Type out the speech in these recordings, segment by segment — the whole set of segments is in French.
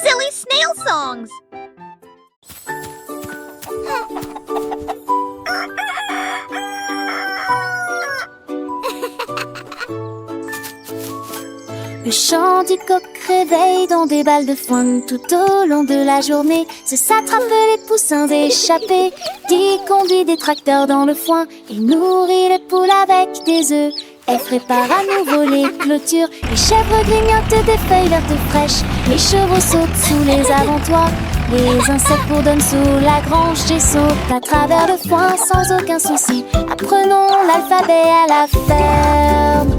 Silly snail songs! Le chant du coq réveille dans des balles de foin. Tout au long de la journée se s'attrape les poussins échappés. Qui conduit des tracteurs dans le foin. Il nourrit les poules avec des œufs. Elle prépare à nouveau les clôtures. Les chèvres grignotent des feuilles vertes fraîches. Les chevaux sautent sous les avantoirs. Les insectes bourdonnent sous la grange et sautent à travers le foin sans aucun souci. Apprenons l'alphabet à la ferme.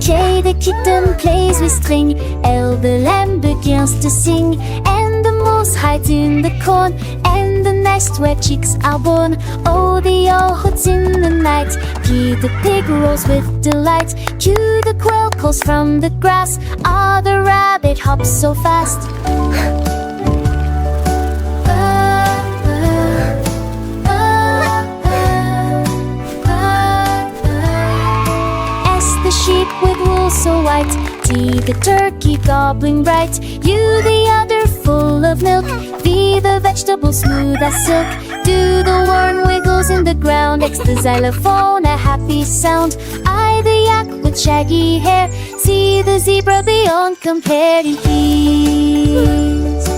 Kay the kitten plays with string. L the lamb begins to sing. And the mouse hides in the corn. And the nest where chicks are born. Oh, the owl hoots in the night. P the pig rolls with delight. Q the quail calls from the grass. R the rabbit hops so fast. The sheep with wool so white. T the turkey gobbling bright. U the udder full of milk. V the vegetable smooth as silk. Do the worm wiggles in the ground. X the xylophone a happy sound. I the yak with shaggy hair. C the zebra beyond compare to ease.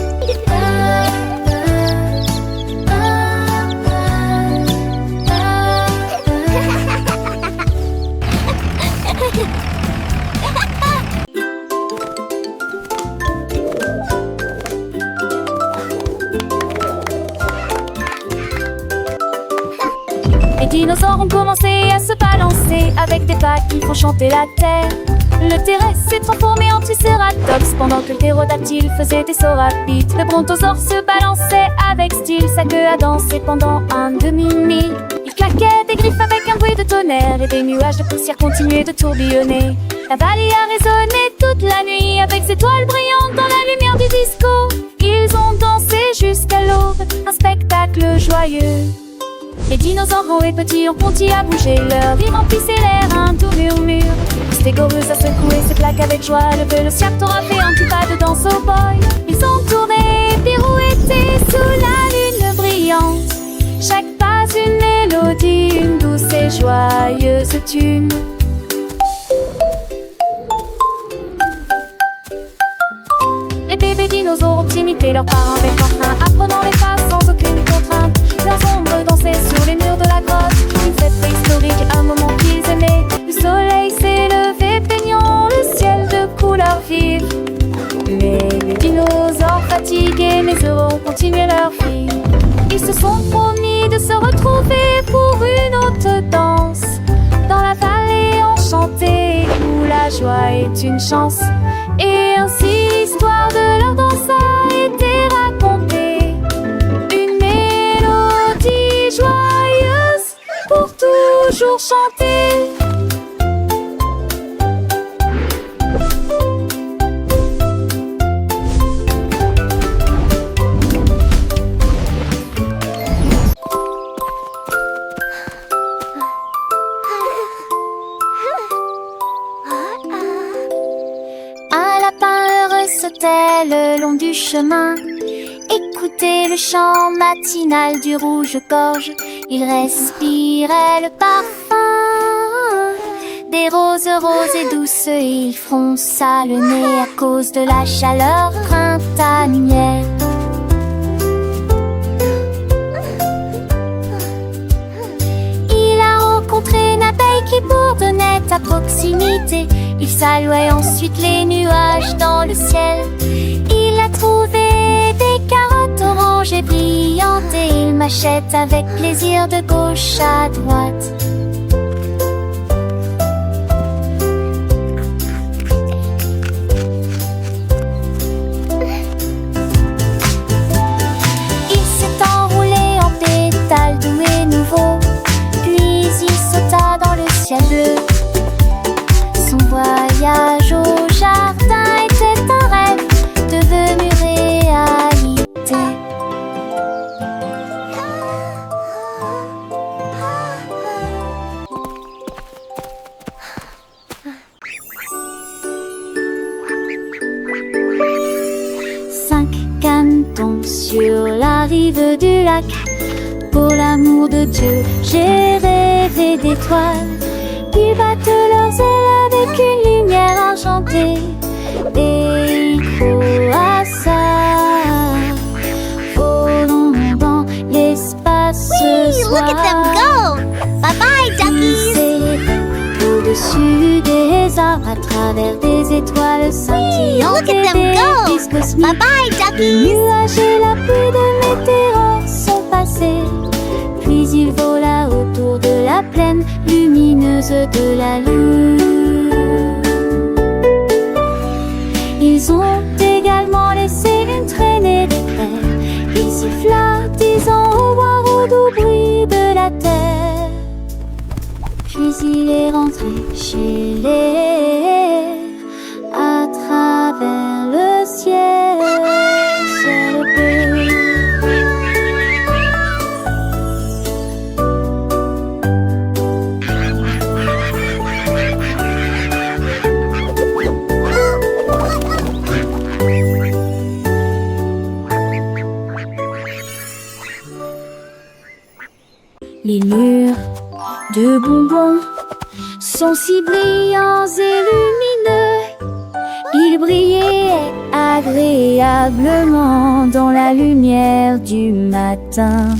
Les dinosaures ont commencé à se balancer avec des pattes qui font chanter la terre. Le T-Rex s'est transformé en Triceratops pendant que le ptérodactyle faisait des sauts rapides. Le brontosaure se balançait avec style, sa queue a dansé pendant un demi-mille. Il claquait des griffes avec un bruit de tonnerre et des nuages de poussière continuaient de tourbillonner. La vallée a résonné toute la nuit avec ses toiles brillantes dans la lumière du disco. Ils ont dansé jusqu'à l'aube, un spectacle joyeux. Les dinosaures gros et petits ont continué à bouger, leur vie remplissait l'air, un doux murmure. Le stégorus a secoué ses plaques avec joie, le vélociraptor a fait un petit pas de danse au boy. Ils ont tourné, pirouetté sous la lune brillante. Chaque pas une mélodie, une douce et joyeuse tune. Les bébés dinosaures ont imité leurs parents avec entrain, apprenant les pas sans aucune contrainte. Leurs ombres dansaient sur les murs de la grotte, une fête préhistorique, un moment qu'ils aimaient. Le soleil s'est levé, peignant le ciel de couleurs vives. Mais les dinosaures fatigués mais heureux ont continué leur vie. Ils se sont promis de se retrouver pour une autre danse dans la vallée enchantée où la joie est une chance. Et ainsi l'histoire de leur danse a été racontée. Une mélodie joyeuse pour toujours chanter. Le long du chemin, écoutez le chant matinal du rouge-gorge. Il respirait le parfum des roses roses et douces. Il fronça le nez à cause de la chaleur printanière. Il a rencontré une abeille qui bourdonnait à proximité. Il saluait ensuite les nuages dans le ciel. Il a trouvé des carottes oranges et brillantes et il mâchait avec plaisir de gauche à droite. Il s'est enroulé en pétales doux et nouveaux, puis il sauta dans le ciel bleu. Son voyage au jardin était un rêve devenu réalité. bord du lac. Pour l'amour de Dieu, j'ai rêvé d'étoiles. Ils battent leurs ailes avec une lumière enchantée. Et ils croient volons dans l'espace ce soir. Look at them go! Bye-bye, duckies! Au-dessus des arbres, à travers des étoiles scintillantes. Look at them et go! des bus cosmiques. Bye-bye, Les duckies! nuages et la pluie de météores sont passés. Puis il vola autour de la plaine lumineuse de la lune. Ils ont également laissé une traînée d'éclairs. Il siffla, disant au revoir au doux bruit de la terre. Puis il est rentré chez l'air à travers le ciel bleu. Les murs de bonbons sont si brillants et lumineux. Ils brillaient agréablement dans la lumière du matin.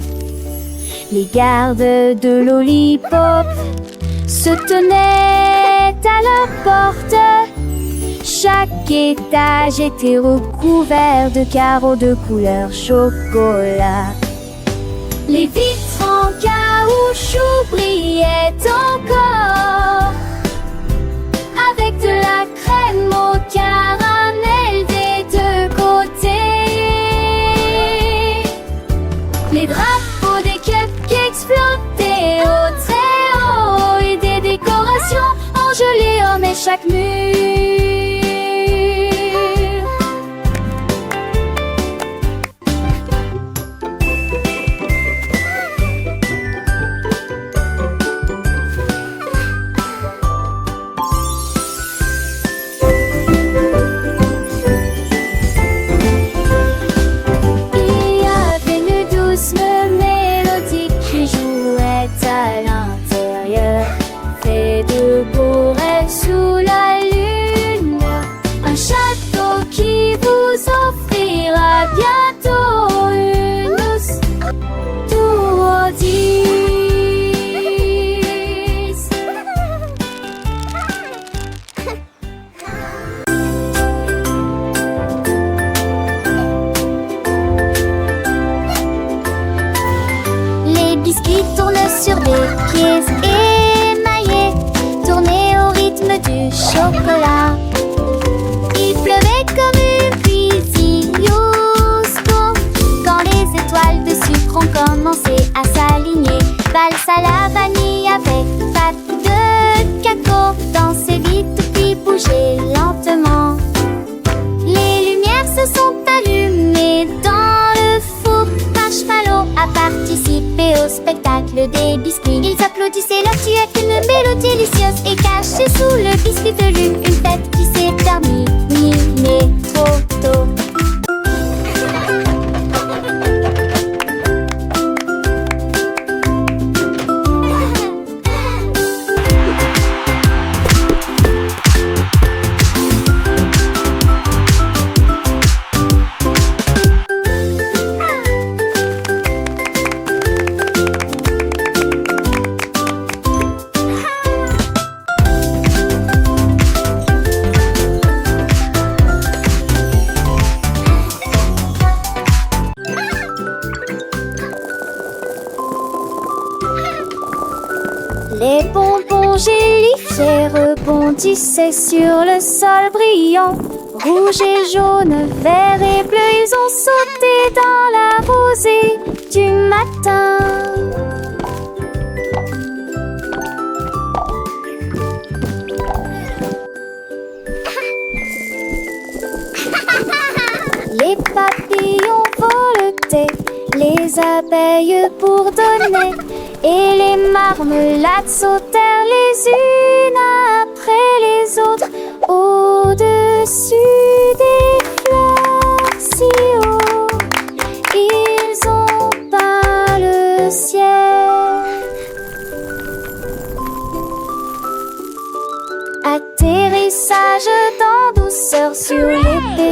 Les gardes de Lollipop se tenaient à leur porte. Chaque étage était recouvert de carreaux de couleur chocolat. Les vitres en caoutchouc brillaient encore, avec de la crème au caramel des deux côtés. Les drapeaux des cupcakes flottaient au très haut et des décorations engelées ornaient chaque mur. Sur des pieds émaillés, tournés au rythme du chocolat. Il pleuvait comme une pluie Houston quand les étoiles de sucre ont commencé à s'aligner. Valse à la vanille avec pâte de cacao, dansez vite puis bougez lentement. Les lumières se sont allumées dans le four. Marshmallow a participé au spectacle des biscuits. Ils applaudissaient leur tuette, une mélodie délicieuse et cachée sous le biscuit velu. Une fête qui s'est terminée trop tôt. Les bonbons gélifiés rebondissaient sur le sol brillant. Rouge et jaune, vert et bleu, ils ont sauté dans la rosée du matin. Les papillons voletaient, les abeilles bourdonnaient, et les marmelades sautèrent les unes après les autres au-dessus des fleurs si haut. Ils ont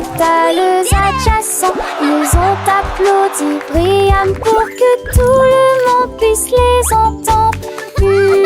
pétales adjacents. Ils ont applaudi brillamment pour que tout le monde puisse les entendre.